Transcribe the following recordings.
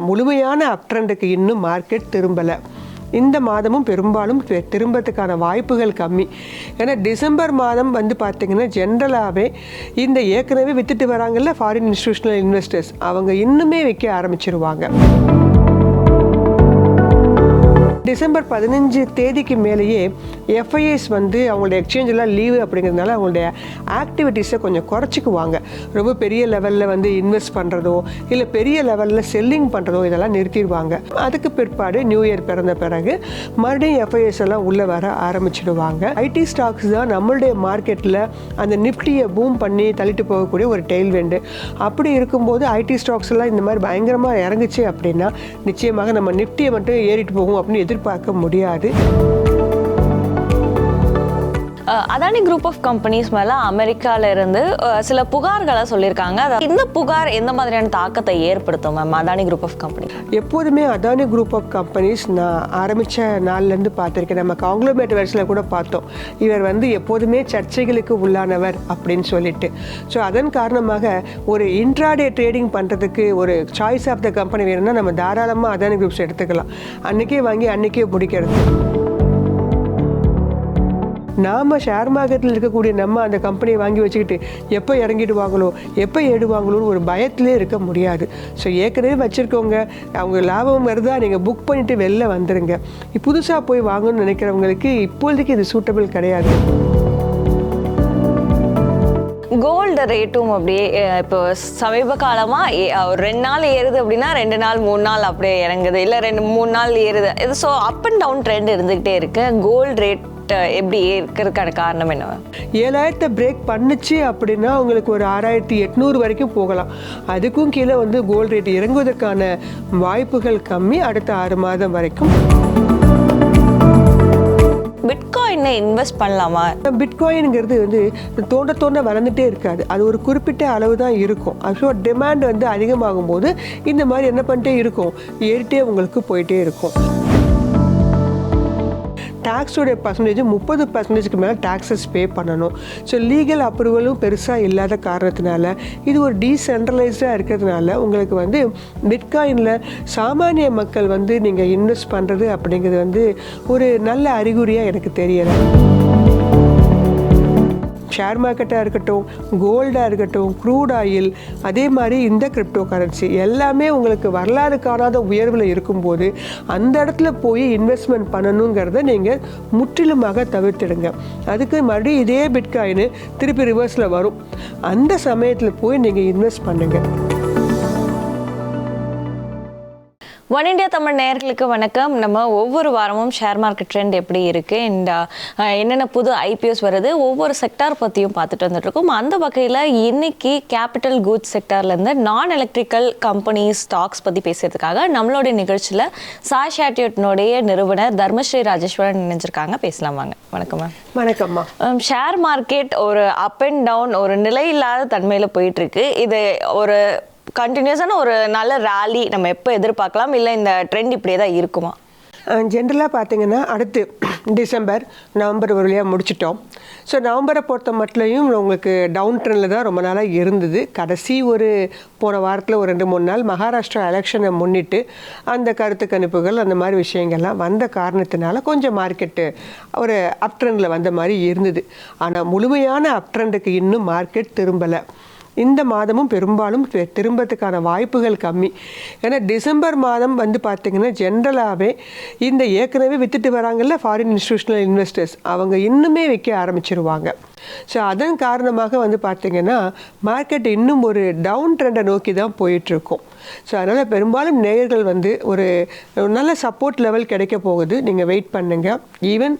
முழுமையான அப் ட்ரெண்டுக்கு இன்னும் மார்க்கெட் திரும்பலை. இந்த மாதமும் பெரும்பாலும் திரும்பத்துக்கான வாய்ப்புகள் கம்மி. ஏன்னா டிசம்பர் மாதம் பார்த்திங்கன்னா ஜென்ரலாகவே இந்த ஏற்கனவே விற்றுட்டு வராங்கல்ல ஃபாரின் இன்ஸ்டிடியூஷனல் இன்வெஸ்டர்ஸ், அவங்க இன்னுமே விற்க ஆரம்பிச்சிருவாங்க. டிசம்பர் 15 தேதிக்கு மேலேயே எஃப்ஐஎஸ் அவங்களோட எக்ஸ்சேஞ்செல்லாம் லீவு அப்படிங்கிறதுனால அவங்களுடைய ஆக்டிவிட்டீஸை கொஞ்சம் குறைச்சிக்குவாங்க. ரொம்ப பெரிய லெவலில் இன்வெஸ்ட் பண்ணுறதோ இல்லை பெரிய லெவலில் செல்லிங் பண்ணுறதோ இதெல்லாம் நிறுத்திடுவாங்க. அதுக்கு பிற்பாடு நியூ இயர் பிறந்த பிறகு மறுபடியும் எஃப்ஐஎஸ் எல்லாம் உள்ளே வர ஆரம்பிச்சிடுவாங்க. ஐடி ஸ்டாக்ஸ் தான் நம்மளுடைய மார்க்கெட்டில் அந்த நிஃப்டியை பூம் பண்ணி தள்ளிட்டு போகக்கூடிய ஒரு டெயில்விண்டு. அப்படி இருக்கும்போது ஐடி ஸ்டாக்ஸ் எல்லாம் இந்த மாதிரி பயங்கரமாக இறங்குச்சு அப்படின்னா நிச்சயமாக நம்ம நிஃப்டியை மட்டும் ஏறிட்டு போகும் அப்படின்னு எதிர்பார்க்க முடியாது. அதானி குரூப் ஆஃப் கம்பெனிஸ் மேலே அமெரிக்காவில் இருந்து சில புகார்களை சொல்லியிருக்காங்க. இந்த புகார் எந்த மாதிரியான தாக்கத்தை ஏற்படுத்தும் ma'am Adani group of company? எப்போதுமே அதானி குரூப் ஆஃப் கம்பெனிஸ் நான் ஆரம்பித்த நாள்லேருந்து பார்த்துருக்கேன். நம்ம காங்க்ளோமேட் வெர்ஸில் கூட பார்த்தோம், இவர் எப்போதுமே சர்ச்சைகளுக்கு உள்ளானவர் அப்படின்னு சொல்லிட்டு. ஸோ அதன் காரணமாக ஒரு இன்ட்ராடே ட்ரேடிங் பண்ணுறதுக்கு ஒரு சாய்ஸ் ஆஃப் த கம்பெனி வேணும்னா நம்ம தாராளமாக அதானி குரூப்ஸ் எடுத்துக்கலாம். அன்றைக்கே வாங்கி அன்றைக்கே முடிக்கிறது. நாம் ஷேர் மார்க்கெட்டில் இருக்கக்கூடிய நம்ம அந்த கம்பெனியை வாங்கி வச்சுக்கிட்டு எப்போ இறங்கிடுவாங்களோ எப்போ ஏடுவாங்களோன்னு ஒரு பயத்திலே இருக்க முடியாது. ஸோ ஏற்கனவே வச்சுருக்கவங்க அவங்க லாபம் வருதா நீங்கள் புக் பண்ணிவிட்டு வெளில வந்துடுங்க. புதுசாக போய் வாங்கணும்னு நினைக்கிறவங்களுக்கு இப்போதைக்கு இது சூட்டபிள் கிடையாது. கோல்டு ரேட்டும் அப்படியே இப்போ சமீப காலமாக ஒரு 2 நாள் ஏறுது அப்படின்னா 2 நாள் 3 நாள் அப்படியே இறங்குது, இல்லை 2-3 நாள் ஏறுது. இது so up and down trend இருந்துக்கிட்டே இருக்கு. கோல்டு ரேட் எப்படி இருக்கிறதுக்கான காரணம் என்ன? 7000 பிரேக் பண்ணுச்சு அப்படின்னா உங்களுக்கு ஒரு 6800 வரைக்கும் போகலாம். அதுக்கும் கீழே கோல்டு ரேட் இறங்குவதற்கான வாய்ப்புகள் கம்மி அடுத்த 6 மாதம் வரைக்கும். பிட்காயினை இன்வெஸ்ட் பண்ணலாமா? பிட்காயின்ங்கிறது தோண்ட வளர்ந்துட்டே இருக்காது. அது ஒரு குறிப்பிட்ட அளவு தான் இருக்கும். ஸோ டிமாண்ட் அதிகமாகும் போது இந்த மாதிரி என்ன பண்ணிட்டே இருக்கும், ஏறிட்டே உங்களுக்கு போயிட்டே இருக்கும். டேக்ஸோடைய பர்சன்டேஜ் 30% மேலே டேக்ஸஸ் பே பண்ணணும். ஸோ லீகல் அப்ரூவலும் பெருசாக இல்லாத காரணத்தினால இது ஒரு டீசென்ட்ரலைஸ்டாக இருக்கிறதுனால உங்களுக்கு பிட்காயினில் சாமானிய மக்கள் நீங்கள் இன்வெஸ்ட் பண்ணுறது அப்படிங்கிறது ஒரு நல்ல அறிகுறியாக எனக்கு தெரியலை. ஷேர் மார்க்கெட்டாக இருக்கட்டும், கோல்டாக இருக்கட்டும், க்ரூட் ஆயில், அதே மாதிரி இந்த கிரிப்டோ கரன்சி எல்லாமே உங்களுக்கு வரலாறு காணாத உயர்வில் இருக்கும்போது அந்த இடத்துல போய் இன்வெஸ்ட்மெண்ட் பண்ணணுங்கிறத நீங்கள் முற்றிலுமாக தவிர்த்திடுங்க. அதுக்கு மறுபடியும் இதே பிட்காயின் திருப்பி ரிவர்ஸில் வரும். அந்த சமயத்தில் போய் நீங்கள் இன்வெஸ்ட் பண்ணுங்கள். ஒன் இண்டியா தமிழ் நேயர்களுக்கு வணக்கம். நம்ம ஒவ்வொரு வாரமும் ஷேர் மார்க்கெட் ட்ரெண்ட் எப்படி இருக்குது அண்ட் என்னென்ன புது ஐபிஎஸ் வருது ஒவ்வொரு செக்டார் பற்றியும் பார்த்துட்டு வந்துட்டுருக்கோம். அந்த வகையில் இன்னைக்கு கேபிட்டல் கூட்ஸ் செக்டார்லேருந்து நான் எலக்ட்ரிக்கல் கம்பெனிஸ் ஸ்டாக்ஸ் பற்றி பேசுறதுக்காக நம்மளுடைய நிகழ்ச்சியில் சாய் ஷாட்டியோட்னுடைய நிறுவனர் தர்மஸ்ரீ ராஜேஸ்வரன் நினைஞ்சிருக்காங்க. பேசலாம் வாங்க. வணக்கம் மேம். வணக்கம்மா. ஷேர் மார்க்கெட் ஒரு அப் அண்ட் டவுன் ஒரு நிலை இல்லாத தன்மையில் போயிட்டுருக்கு. இது ஒரு கண்டினியூஸான ஒரு நல்ல ரேலி நம்ம எப்போ எதிர்பார்க்கலாம், இல்லை இந்த ட்ரெண்ட் இப்படியே தான் இருக்குமா? ஜென்ரலாக பார்த்தீங்கன்னா அடுத்து டிசம்பர் நவம்பர் ஒரு வழியாக முடிச்சிட்டோம். ஸோ நவம்பரை பொறுத்த மட்டும் உங்களுக்கு டவுன் ட்ரெண்டில் தான் ரொம்ப நாளாக இருந்தது. கடைசி ஒரு போன வாரத்தில் ஒரு 2-3 நாள் மகாராஷ்டிரா எலெக்ஷனை முன்னிட்டு அந்த கருத்து கணிப்புகள் அந்த மாதிரி விஷயங்கள்லாம் வந்த காரணத்தினால கொஞ்சம் மார்க்கெட்டு ஒரு அப் ட்ரெண்டில் வந்த மாதிரி இருந்தது. ஆனால் முழுமையான அப் ட்ரெண்டுக்கு இன்னும் மார்க்கெட் திரும்பலை. இந்த மாதமும் பெரும்பாலும் திரும்பத்துக்கான வாய்ப்புகள் கம்மி. ஏன்னா டிசம்பர் மாதம் பார்த்திங்கன்னா ஜென்ரலாகவே இந்த ஏற்கனவே விற்றுட்டு வராங்கல்ல ஃபாரின் இன்ஸ்டிடியூஷனல் இன்வெஸ்டர்ஸ், அவங்க இன்னுமே விற்க ஆரம்பிச்சிருவாங்க. ஸோ அதன் காரணமாக பார்த்திங்கன்னா மார்க்கெட் இன்னும் ஒரு டவுன் ட்ரெண்டை நோக்கி தான் போயிட்டுருக்கும். ஸோ அதனால் பெரும்பாலும் நேயர்கள் ஒரு நல்ல சப்போர்ட் லெவல் கிடைக்க போகுது. நீங்கள் வெயிட் பண்ணுங்கள். ஈவன்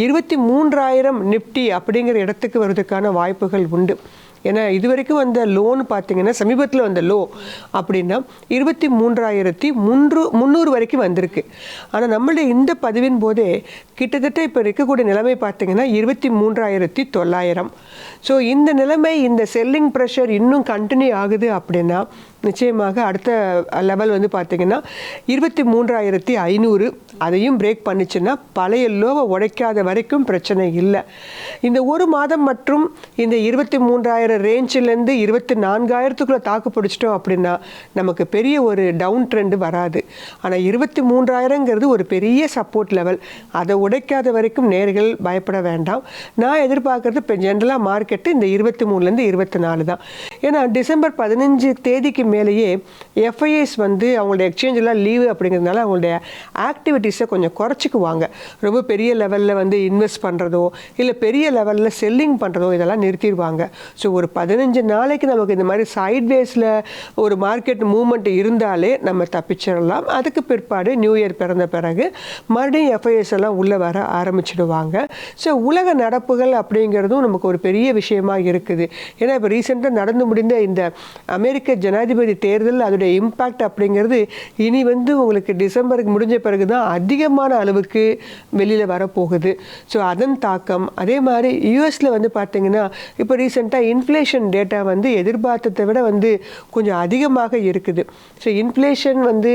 23,000 நிஃப்டி அப்படிங்கிற இடத்துக்கு வருவதற்கான வாய்ப்புகள் உண்டு. ஏன்னா இது வரைக்கும் வந்த லோன்னு பார்த்தீங்கன்னா சமீபத்தில் வந்த லோ அப்படின்னா 23,300 வரைக்கும் வந்திருக்கு. ஆனால் நம்மளுடைய இந்த பதிவின் போதே கிட்டத்தட்ட இப்போ இருக்கக்கூடிய நிலைமை பார்த்தீங்கன்னா 23,900. ஸோ இந்த நிலைமை, இந்த செல்லிங் ப்ரெஷர் இன்னும் கண்டினியூ ஆகுது அப்படின்னா நிச்சயமாக அடுத்த லெவல் வந்து பார்த்திங்கன்னா 23,500 அதையும் பிரேக் பண்ணிச்சுன்னா பழைய லோவை உடைக்காத வரைக்கும் பிரச்சனை இல்லை. இந்த ஒரு மாதம் மற்றும் இந்த 23,000 ரேஞ்சிலேருந்து 24,000க்குள்ளே தாக்கு பிடிச்சிட்டோம் அப்படின்னா நமக்கு பெரிய ஒரு டவுன் ட்ரெண்டு வராது. ஆனால் 23,000ங்கிறது ஒரு பெரிய சப்போர்ட் லெவல். அதை உடைக்காத வரைக்கும் நேர்கள் பயப்பட வேண்டாம். நான் எதிர்பார்க்குறது இப்போ ஜென்ரலாக மார்க்கெட்டு இந்த 23லேருந்து 24 தான். ஏன்னா டிசம்பர் 15 தேதிக்கு மேலேயே எஃப்ஐஎஸ் வந்து அவங்களுடைய எக்ஸ்சேஞ்செலாம் லீவு அப்படிங்கிறதுனால அவங்களுடைய ஆக்டிவிட்டீஸை கொஞ்சம் குறைச்சிக்குவாங்க. ரொம்ப பெரிய லெவலில் வந்து இன்வெஸ்ட் பண்ணுறதோ இல்லை பெரிய லெவலில் செல்லிங் பண்ணுறதோ இதெல்லாம் நிறுத்திடுவாங்க. ஸோ ஒரு 15 நாளைக்கு நமக்கு இந்த மாதிரி சைட்வேஸில் ஒரு மார்க்கெட் மூவ்மெண்ட் இருந்தாலே நம்ம தப்பிச்சிடலாம். அதுக்கு பிற்பாடு நியூ இயர் பிறந்த பிறகு மறுபடியும் எஃப்ஐஎஸ் எல்லாம் உள்ளே வர ஆரம்பிச்சிடுவாங்க. ஸோ உலக நடப்புகள் அப்படிங்கிறதும் நமக்கு ஒரு பெரிய விஷயமா இருக்குது. ஏன்னா இப்போ ரீசெண்டாக நடந்து முடிந்த இந்த அமெரிக்க ஜனாதிபதி தேர்தல் அதோடைய இம்பேக்ட் அப்படிங்கிறது இனி வந்து உங்களுக்கு டிசம்பருக்கு முடிஞ்ச பிறகு தான் அதிகமான அளவுக்கு வெளியில் வரப்போகுது. ஸோ அதன் தாக்கம் அதே மாதிரி யூஎஸில் வந்து பார்த்திங்கன்னா இப்போ ரீசெண்டாக இன்ஃப்ளேஷன் டேட்டா வந்து எதிர்பார்த்ததை விட வந்து கொஞ்சம் அதிகமாக இருக்குது. ஸோ இன்ஃப்ளேஷன் வந்து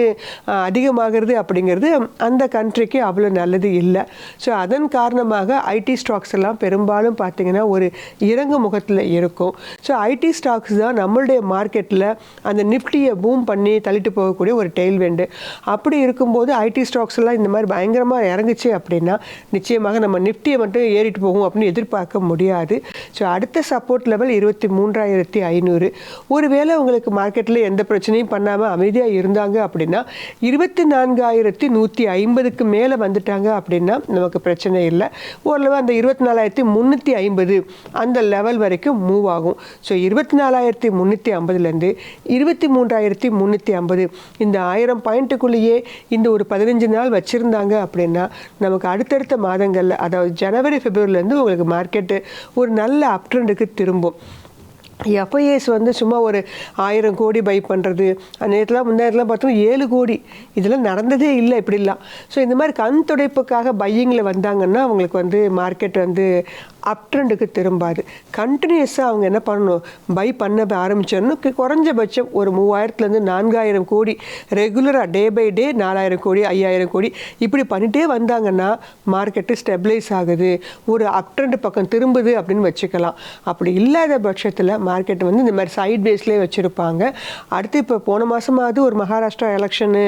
அதிகமாகிறது அப்படிங்கிறது அந்த கண்ட்ரிக்கு அவ்வளோ நல்லது இல்லை. ஸோ அதன் காரணமாக ஐடி ஸ்டாக்ஸ் எல்லாம் பெரும்பாலும் பார்த்திங்கன்னா ஒரு இறங்கு முகத்தில் இருக்கும். ஸோ ஐடி ஸ்டாக்ஸ் தான் நம்மளுடைய மார்க்கெட்டில் அந்த நிஃப்டியை பூம் பண்ணி தள்ளிட்டு போகக்கூடிய ஒரு டெயில்வெண்டு. அப்படி இருக்கும்போது ஐடி ஸ்டாக்ஸ் எல்லாம் இந்த மாதிரி பயங்கரமாக இறங்குச்சு அப்படின்னா நிச்சயமாக நம்ம நிஃப்டியை மட்டும் ஏறிட்டு போகும் அப்படின்னு எதிர்பார்க்க முடியாது. ஸோ அடுத்த சப்போர்ட் லெவல் 23,500. ஒருவேளை உங்களுக்கு மார்க்கெட்டில் எந்த பிரச்சனையும் பண்ணாமல் அமைதியாக இருந்தாங்க அப்படின்னா 24,150க்கு மேலே வந்துட்டாங்க அப்படின்னா நமக்கு பிரச்சனை இல்லை. ஓரளவு அந்த 24,350 அந்த லெவல் வரைக்கும் மூவ் ஆகும். ஸோ 24,350லேருந்து 23,350 இந்த 1000 பாயிண்ட்டுக்குள்ளேயே இந்த ஒரு 15 நாள் வச்சுருந்தாங்க அப்படின்னா நமக்கு அடுத்தடுத்த மாதங்களில் அதாவது ஜனவரி பிப்ரவரிலேருந்து உங்களுக்கு மார்க்கெட்டு ஒரு நல்ல அப் ட்ரெண்டுக்கு திரும்பும். எஃப்ஐஎஸ் வந்து சும்மா ஒரு 1000 கோடி பை பண்ணுறது நேரத்தில் முன்னேறலாம் பார்த்தோம் 7 கோடி இதெல்லாம் நடந்ததே இல்லை இப்படிலாம். ஸோ இந்த மாதிரி கண் துடைப்புக்காக பையிங்கில் வந்தாங்கன்னா அவங்களுக்கு வந்து மார்க்கெட் வந்து அப் ட்ரெண்டுக்கு திரும்பாது. கண்டினியூஸாக அவங்க என்ன பண்ணணும், பை பண்ண ஆரம்பிச்சிடணும். குறைஞ்சபட்சம் ஒரு 3000லேருந்து 4000 கோடி ரெகுலராக டே பை டே 4000 கோடி 5000 கோடி இப்படி பண்ணிகிட்டே வந்தாங்கன்னா மார்க்கெட்டு ஸ்டெபிளைஸ் ஆகுது, ஒரு அப் ட்ரெண்டு பக்கம் திரும்புது அப்படின்னு வச்சுக்கலாம். அப்படி இல்லாத பட்சத்தில் மார்க்கெட் வந்து இந்த மாதிரி சைட் பேஸ்லேயே வச்சுருப்பாங்க. அடுத்து இப்போ போன மாதமாவது ஒரு மகாராஷ்டிரா எலெக்ஷனு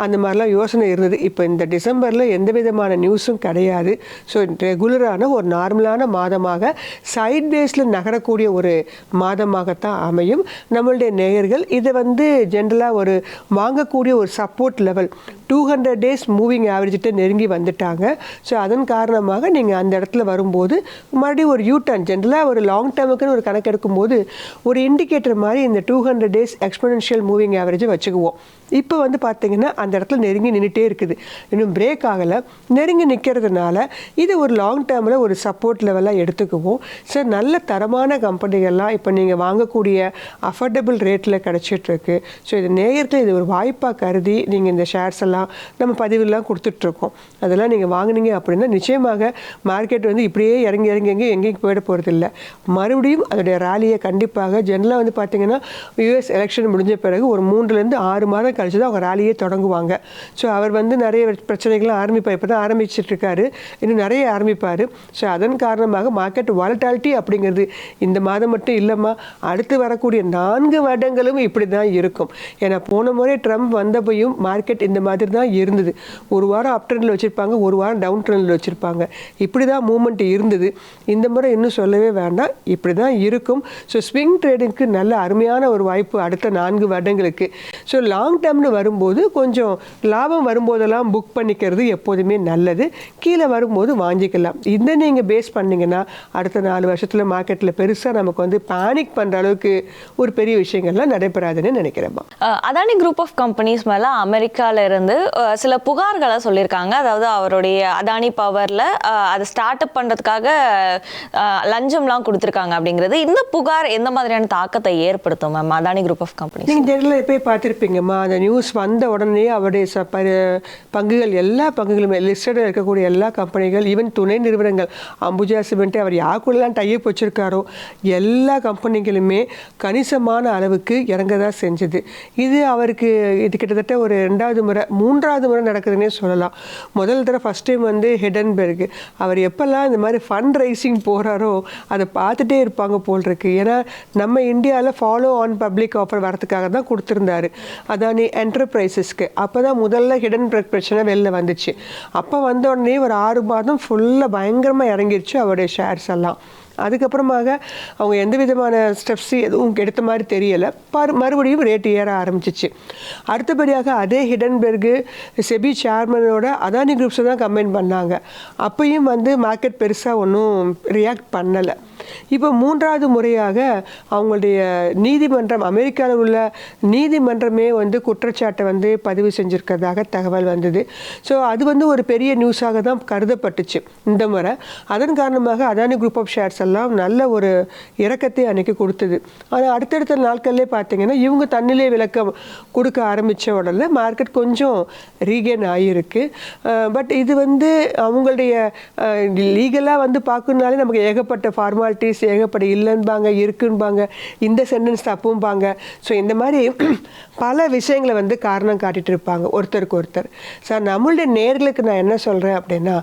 அந்த மாதிரிலாம் யோசனை இருந்தது. இப்போ இந்த டிசம்பரில் எந்த விதமான நியூஸும் கிடையாது. ஸோ ரெகுலரான ஒரு நார்மலான மாதமாக சைட் பேஸில் நகரக்கூடிய ஒரு மாதமாகத்தான் அமையும். நம்மளுடைய நேயர்கள் இதை வந்து ஜென்ரலாக ஒரு வாங்கக்கூடிய ஒரு சப்போர்ட் லெவல் 200 டேஸ் மூவிங் ஆவரேஜிட்ட நெருங்கி வந்துட்டாங்க. ஸோ அதன் காரணமாக நீங்கள் அந்த இடத்துல வரும்போது மறுபடியும் ஒரு யூட்டர்ன் ஜென்ரலாக ஒரு லாங் டேர்முக்குன்னு ஒரு கணக்கு எடுக்கும்போது ஒரு இண்டிகேட்டர் மாதிரி இந்த 200 டேஸ் எக்ஸ்போனென்ஷியல் மூவிங் ஆவரேஜை வச்சுக்குவோம். இப்போ வந்து பார்த்தீங்கன்னா அந்த இடத்துல நெருங்கி நின்றுட்டே இருக்குது, இன்னும் பிரேக் ஆகலை. நெருங்கி நிற்கிறதுனால இது ஒரு லாங் டேர்மில் ஒரு சப்போர்ட் லெவலாக எடுத்துக்குவோம். சார் நல்ல தரமான கம்பெனிகள்லாம் இப்போ நீங்கள் வாங்கக்கூடிய அஃபோர்டபுள் ரேட்டில் கிடச்சிட்ருக்கு. ஸோ இது நேயர்கள் இது ஒரு வாய்ப்பாக கருதி நீங்கள் இந்த ஷேர்ஸ் எல்லாம் நம்ம பதிவுலாம் கொடுத்துட்ருக்கோம். அதெல்லாம் நீங்கள் வாங்கினீங்க அப்படின்னா நிச்சயமாக மார்க்கெட் வந்து இப்படியே இறங்கி எங்கேயும் போயிட போகிறதில்ல. மறுபடியும் அதோடைய ராலியை கண்டிப்பாக ஜென்ரலாக வந்து பார்த்தீங்கன்னா யூஎஸ் எலெக்ஷன் முடிஞ்ச பிறகு ஒரு 3லேருந்து 6 மாதம் கழிச்சு தான் அவங்க ராலியே தொடங்குவாங்க. ஸோ அவர் வந்து நிறைய பிரச்சனைகள்லாம் ஆரம்பிப்பார். இப்போ தான் ஆரம்பிச்சிட்ருக்காரு, இன்னும் நிறைய ஆரம்பிப்பார். ஸோ அதன் காரணமாக மார்க்கெட் வாலட்டாலிட்டி அப்படிங்கிறது இந்த மாதம் மட்டும் இல்லைம்மா, அடுத்து வரக்கூடிய 4 வருடங்களும் இப்படி தான் இருக்கும். ஏன்னா போன முறை ட்ரம்ப் வந்தப்பையும் மார்க்கெட் இந்த மாதிரி தான் இருந்தது. ஒரு வாரம் அப் ட்ரெண்டில் வச்சுருப்பாங்க, ஒரு வாரம் டவுன் ட்ரெண்டில் வச்சுருப்பாங்க. இப்படி தான் மூவ்மெண்ட் இருந்தது. இந்த முறை இன்னும் சொல்லவே வேண்டாம், இப்படி தான் இருக்கும். ஸோ ஸ்விங் ட்ரேடிங்க்கு நல்ல அருமையான ஒரு வாய்ப்பு அடுத்த 4 வருடங்களுக்கு. ஸோ லாங் டேர்ம்னு வரும்போது கொஞ்சம் லாபம் வரும்போதெல்லாம் புக் பண்ணிக்கிறது எப்போதுமே நல்லது. கீழே வரும்போது வாங்கிக்கலாம். இதை நீங்கள் பேஸ் பண்ணிங்கன்னா அடுத்த 4 வருஷத்தில் மார்க்கெட்டில் பெருசாக நமக்கு வந்து பேனிக் பண்ணுற அளவுக்கு ஒரு பெரிய விஷயங்கள்லாம் நடைபெறாதுன்னு நினைக்கிறேன். அதானி குரூப் ஆஃப் கம்பெனிஸ் மேலே அமெரிக்காவில் இருந்து சில புகார்களை சொல்லியிருக்காங்க. அதாவது அவருடைய அதானி பவரில் அதை ஸ்டார்ட் அப் பண்ணுறதுக்காக லஞ்சம்லாம் கொடுத்துருக்காங்க அப்படிங்கிறது. இந்த புகார் எந்த மாதிரியான தாக்கத்தை ஏற்படுத்தும் ma'am Adani group of companies? நீங்கள் ஜெனரலாக போய் பார்த்துருப்பீங்கம்மா, அந்த நியூஸ் வந்த உடனே அவருடைய பங்குகள் எல்லா பங்குகளுமே லிஸ்டடில் இருக்கக்கூடிய எல்லா கம்பெனிகள், ஈவன் துணை நிறுவனங்கள் அம்புஜா சிமெண்ட், அவர் யாருக்குள்ளெல்லாம் டைப் வச்சுருக்காரோ எல்லா கம்பெனிகளுமே கணிசமான அளவுக்கு இறங்க தான் செஞ்சுது. இது அவருக்கு இது கிட்டத்தட்ட ஒரு 3வது முறை நடக்குதுன்னே சொல்லலாம். முதல் தடவை ஃபஸ்ட் டைம் வந்து ஹிடன்பெர்க் அவர் எப்போல்லாம் இந்த மாதிரி ஃபண்ட் ரைசிங் போகிறாரோ அதை பார்த்துட்டே இருப்பாங்க போல் இருக்கு. ஏன்னா நம்ம இந்தியாவில் ஃபாலோ ஆன் பப்ளிக் ஆஃபர் வரதுக்காக தான் கொடுத்துருந்தாரு அதானி என்டர்பிரைசஸ்க்கு. அப்போ தான் முதல்ல ஹிடன்பெர்க் பிரச்சனை வெளில வந்துச்சு. அப்போ வந்த உடனே ஒரு 6 மாதம் ஃபுல்லாக பயங்கரமாக இறங்கிருச்சு அவருடைய ஷேர்ஸ் எல்லாம். அதுக்கப்புறமாக அவங்க எந்த விதமான ஸ்டெப்ஸு எதுவும் எடுத்த மாதிரி தெரியலை. மறுபடியும் ரேட்டு ஏற ஆரம்பிச்சிச்சு. அடுத்தபடியாக அதே ஹிடன்பெர்கு செபி சேர்மனோட அதானி குரூப்ஸை தான் கம்பைன் பண்ணாங்க. அப்பையும் வந்து மார்க்கெட் பெருசாக ஒன்றும் ரியாக்ட் பண்ணலை. இப்போ 3வது முறையாக அவங்களுடைய நீதிமன்றம், அமெரிக்காவில் உள்ள நீதிமன்றமே வந்து குற்றச்சாட்டை வந்து பதிவு செஞ்சுருக்கிறதாக தகவல் வந்தது. ஸோ அது வந்து ஒரு பெரிய நியூஸாக தான் கருதப்பட்டுச்சு இந்த முறை. அதன் காரணமாக அதானி குரூப் ஆஃப் ஷேர்ஸ் எல்லாம் நல்ல ஒரு இறக்கத்தை அன்றைக்கி கொடுத்தது. ஆனால் அடுத்தடுத்த நாட்கள்லேயே பார்த்தீங்கன்னா இவங்க தன்னிலை விளக்கம் கொடுக்க ஆரம்பித்த உடனே மார்க்கெட் கொஞ்சம் ரீகெயின் ஆகியிருக்கு. பட் இது வந்து அவங்களுடைய லீகலாக வந்து பார்க்கணுனாலே நமக்கு ஏகப்பட்ட ஃபார்மாலிட்டிஸ் ஏகப்பட்ட இல்லைன்பாங்க, இருக்குன்பாங்க, இந்த சென்டென்ஸ் தப்பும்பாங்க. ஸோ இந்த மாதிரி பல விஷயங்களை வந்து காரணம் காட்டிகிட்டு இருப்பாங்க ஒருத்தருக்கு ஒருத்தர். சார் நம்மளுடைய நேர்களுக்கு நான் என்ன சொல்கிறேன் அப்படின்னா,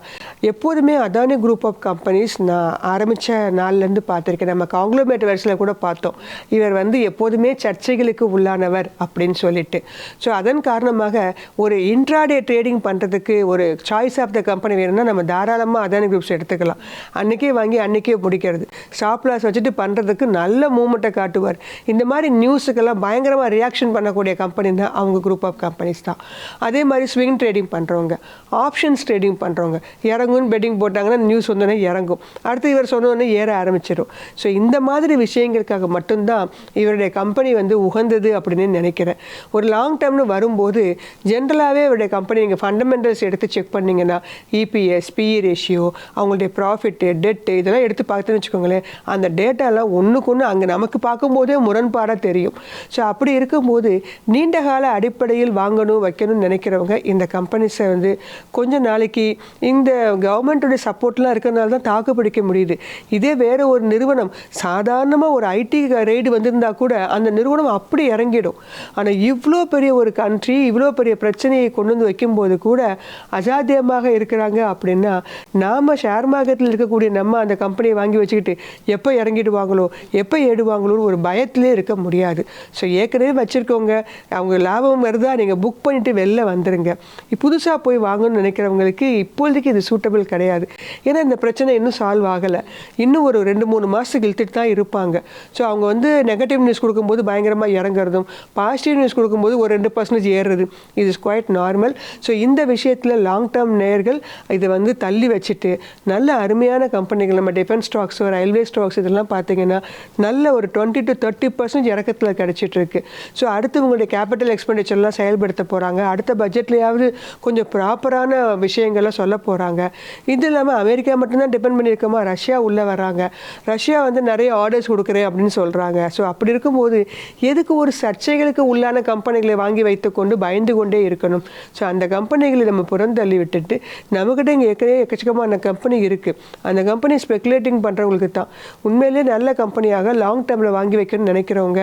எப்போதுமே அதானி குரூப் ஆஃப் கம்பெனிஸ் நான் ஆரம்பித்த நாள்லேருந்து பார்த்துருக்கேன். நம்ம காங்க்ளோமேட் வெர்ஸில் கூட பார்த்தோம், இவர் வந்து எப்போதுமே சர்ச்சைகளுக்கு உள்ளானவர் அப்படின்னு சொல்லிட்டு. ஸோ அதன் காரணமாக ஒரு இன்ட்ராடே ட்ரேடிங் பண்ணுறதுக்கு ஒரு சாய்ஸ் ஆஃப் த கம்பெனி வேணும்னா நம்ம தாராளமாக அதானி குரூப்ஸ் எடுத்துக்கலாம். அன்றைக்கே வாங்கி அன்றைக்கே முடிக்கிறது, ஸ்டாப் லாஸ் வச்சுட்டு பண்ணுறதுக்கு நல்ல மூமெண்ட்டை காட்டுவார். இந்த மாதிரி நியூஸுக்கெல்லாம் பயங்கரமாக ரியாக்ஷன் பண்ணக்கூடிய கம்பெனி தான் அவங்க குரூப் ஆஃப் கம்பெனிஸ் தான். அதே மாதிரி ஸ்விங் ட்ரேடிங் பண்ணுறவங்க, ஆப்ஷன்ஸ் ட்ரேடிங் பண்ணுறவங்க, இறங்குன்னு பெட்டிங் போட்டாங்கன்னா நியூஸ் வந்தோடனே இறங்கும், அடுத்து இவர் சொன்னோடனே ஏற ஆரம்பிச்சிடும். ஸோ இந்த மாதிரி விஷயங்களுக்காக மட்டும்தான் இவருடைய கம்பெனி வந்து உகந்தது அப்படின்னு நினைக்கிறேன். ஒரு லாங் டேர்ம்னு வரும்போது ஜென்ரலாகவே இவருடைய கம்பெனி நீங்கள் ஃபண்டமெண்டல்ஸ் எடுத்து செக் பண்ணிங்கன்னா இபிஎஸ், பிஇ ரேஷியோ, அவங்களுடைய ப்ராஃபிட்டு, டெட்டு இதெல்லாம் எடுத்து பார்த்துன்னு வச்சுக்கோங்களேன், அந்த டேட்டாலாம் ஒன்றுக்கு ஒன்று அங்கே நமக்கு பார்க்கும்போதே முரண்பாடாக தெரியும். ஸோ அப்படி இருக்கும்போது நீண்ட கால அடிப்படையில் வாங்கணும் வைக்கணும்னு நினைக்கிறவங்க இந்த கம்பெனிஸை வந்து கொஞ்ச நாளைக்கு இந்த கவர்மெண்ட்டுடைய சப்போர்ட்லாம் இருக்கிறதுனால தான் தாக்கு பிடிக்க முடியுது. இதே வேறு ஒரு நிறுவனம் சாதாரணமாக ஒரு ஐடி ரெய்டு வந்திருந்தா கூட அந்த நிறுவனம் அப்படி இறங்கிடும். ஆனால் இவ்வளோ பெரிய ஒரு கண்ட்ரி இவ்வளோ பெரிய பிரச்சனையை கொண்டு வந்து வைக்கும்போது கூட அசாத்தியமாக இருக்கிறாங்க அப்படின்னா நாம் ஷேர் மார்க்கெட்டில் இருக்கக்கூடிய நம்ம அந்த கம்பெனியை வாங்கி வச்சுக்கிட்டு எப்போ இறங்கிடுவாங்களோ எப்போ ஏடுவாங்களோன்னு ஒரு பயத்திலே இருக்க முடியாது. ஸோ ஏற்கனவே வச்சுருக்கவங்க அவங்க லாபம் வருதா நீங்கள் புக் பண்ணிவிட்டு வெளில வந்துடுங்க. புதுசாக போய் வாங்கணும்னு நினைக்கிறவங்களுக்கு இப்போதைக்கு இது சூட்டபிள் கிடையாது. ஏன்னா இந்த பிரச்சனை இன்னும் சால்வ் ஆகலை. இன்னும் ஒரு 2-3 மாதத்துக்கு இழுத்துட்டு தான் இருப்பாங்க. ஸோ அவங்க வந்து நெகட்டிவ் நியூஸ் கொடுக்கும்போது பயங்கரமாக இறங்குறதும், பாசிட்டிவ் நியூஸ் கொடுக்கும்போது ஒரு 2% ஏறுறது, இது இஸ் குவைட் நார்மல். ஸோ இந்த விஷயத்தில் லாங் டேர்ம் நேயர்கள் இதை வந்து தள்ளி வச்சுட்டு நல்ல அருமையான கம்பெனிகள், நம்ம டிஃபென்ஸ் ஸ்டாக்ஸோ ரயில்வே ஸ்டாக்ஸ் இதெல்லாம் பார்த்தீங்கன்னா நல்ல ஒரு 20 to 30% இறக்கத்தில் கிடச்சிட்டு இருக்கு. ஸோ அடுத்து உங்களுடைய கேபிட்டல் எக்ஸ்பெண்டிச்சர்லாம் செயல்படுத்த போகிறாங்க. அடுத்த பட்ஜெட்லையாவது கொஞ்சம் ப்ராப்பரான விஷயங்களை சொல்ல போகிறாங்க. இது இல்லாமல் அமெரிக்கா மட்டும்தான் டிபெண்ட் பண்ணியிருக்கோமா, ரஷ்யா உள்ளே வராங்க, ரஷ்யா வந்து நிறைய ஆர்டர்ஸ் கொடுக்குறேன் அப்படின்னு சொல்கிறாங்க. ஸோ அப்படி இருக்கும்போது எதுக்கு ஒரு சர்ச்சைகளுக்கு உள்ளான கம்பெனிகளை வாங்கி வைத்துக்கொண்டு பயந்து கொண்டே இருக்கணும். ஸோ அந்த கம்பெனிகளை நம்ம புறந்தள்ளி விட்டுட்டு நம்மக்கிட்ட இங்கே ஏற்கனவே எக்கச்சக்கமான கம்பெனி இருக்குது. அந்த கம்பெனி ஸ்பெகுலேட்டிங் பண்ணுறவங்களுக்கு தான் உண்மையிலே நல்ல கம்பெனியாக லாங் டேர்மில் வாங்கி வைக்கணும்னு நினைக்கிறவங்க,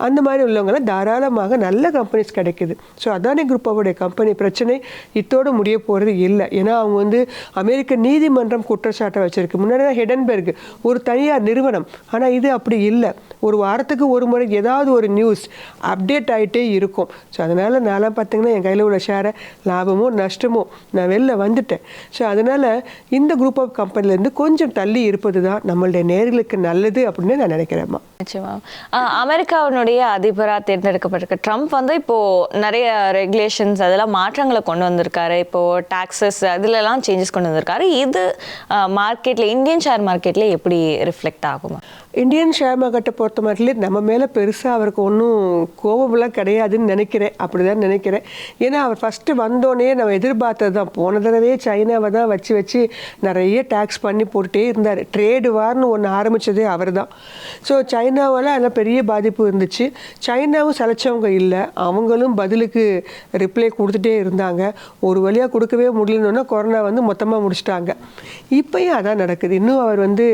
அந்த மாதிரி உள்ளவங்களாம் தாராளமாக நல்ல கம்பெனிஸ் கிடைக்குது. ஸோ அதானி குரூப்பாவுடைய கம்பெனி பிரச்சனை இத்தோடு முடிய போகிறது இல்லை. ஏன்னா அவங்க வந்து அமெரிக்க நீதிமன்றம் குற்றச்சாட்டை வச்சிருக்கு. முன்னாடி தான் ஹிடன்பெர்க் ஒரு தனியார் நிறுவனம், ஆனால் இது அப்படி இல்லை. ஒரு வாரத்துக்கு ஒரு முறை ஏதாவது ஒரு நியூஸ் அப்டேட் ஆகிட்டே இருக்கும். ஸோ அதனால் நான்லாம் பார்த்தீங்கன்னா என் கையில் உள்ள ஷேரை லாபமோ நஷ்டமோ நான் வெளில வந்துட்டேன். ஸோ அதனால் இந்த குரூப் ஆஃப் கம்பெனிலேருந்து கொஞ்சம் தள்ளி இருப்பது தான் நம்மளுடைய நேர்களுக்கு நல்லது அப்படின்னு நான் நினைக்கிறேம்மா. நிச்சயமா. அமெரிக்காவினுடைய அதிபராக தேர்ந்தெடுக்கப்பட்டிருக்க ட்ரம்ப் வந்து இப்போது நிறைய ரெகுலேஷன்ஸ் அதெல்லாம் மாற்றங்களை கொண்டு வந்திருக்காரு. இப்போது டாக்ஸஸ் அதிலெல்லாம் சேஞ்சஸ் கொண்டு வந்திருக்காரு. இது மார்க்கெட்டில், இந்தியன் ஷேர் மார்க்கெட்டில் எப்படி ரிஃப்ளெக்ட் ஆகுமா? இந்தியன் ஷேர் மார்க்கெட்டை பொறுத்த மட்டும் நம்ம மேலே பெருசாக அவருக்கு ஒன்றும் கோபமெல்லாம் கிடையாதுன்னு நினைக்கிறேன். அப்படி தான் நினைக்கிறேன். ஏன்னா அவர் ஃபஸ்ட்டு வந்தோடனே நம்ம எதிர்பார்த்தது தான். போன தடவை சைனாவை தான் வச்சு நிறைய டேக்ஸ் பண்ணி போட்டுகிட்டே இருந்தார். ட்ரேடு வார்னு ஒன்று ஆரம்பித்ததே அவர் தான். ஸோ சைனாவால் அதில் பெரிய பாதிப்பு இருந்துச்சு. சைனாவும் சலைச்சவங்க இல்லை, அவங்களும் பதிலுக்கு ரிப்ளை கொடுத்துட்டே இருந்தாங்க. ஒரு வழியாக கொடுக்கவே முடியலன்னா கொரோனா வந்து மொத்தமாக முடிச்சிட்டாங்க. இப்போயும் அதான் நடக்குது. இன்னும் அவர் வந்து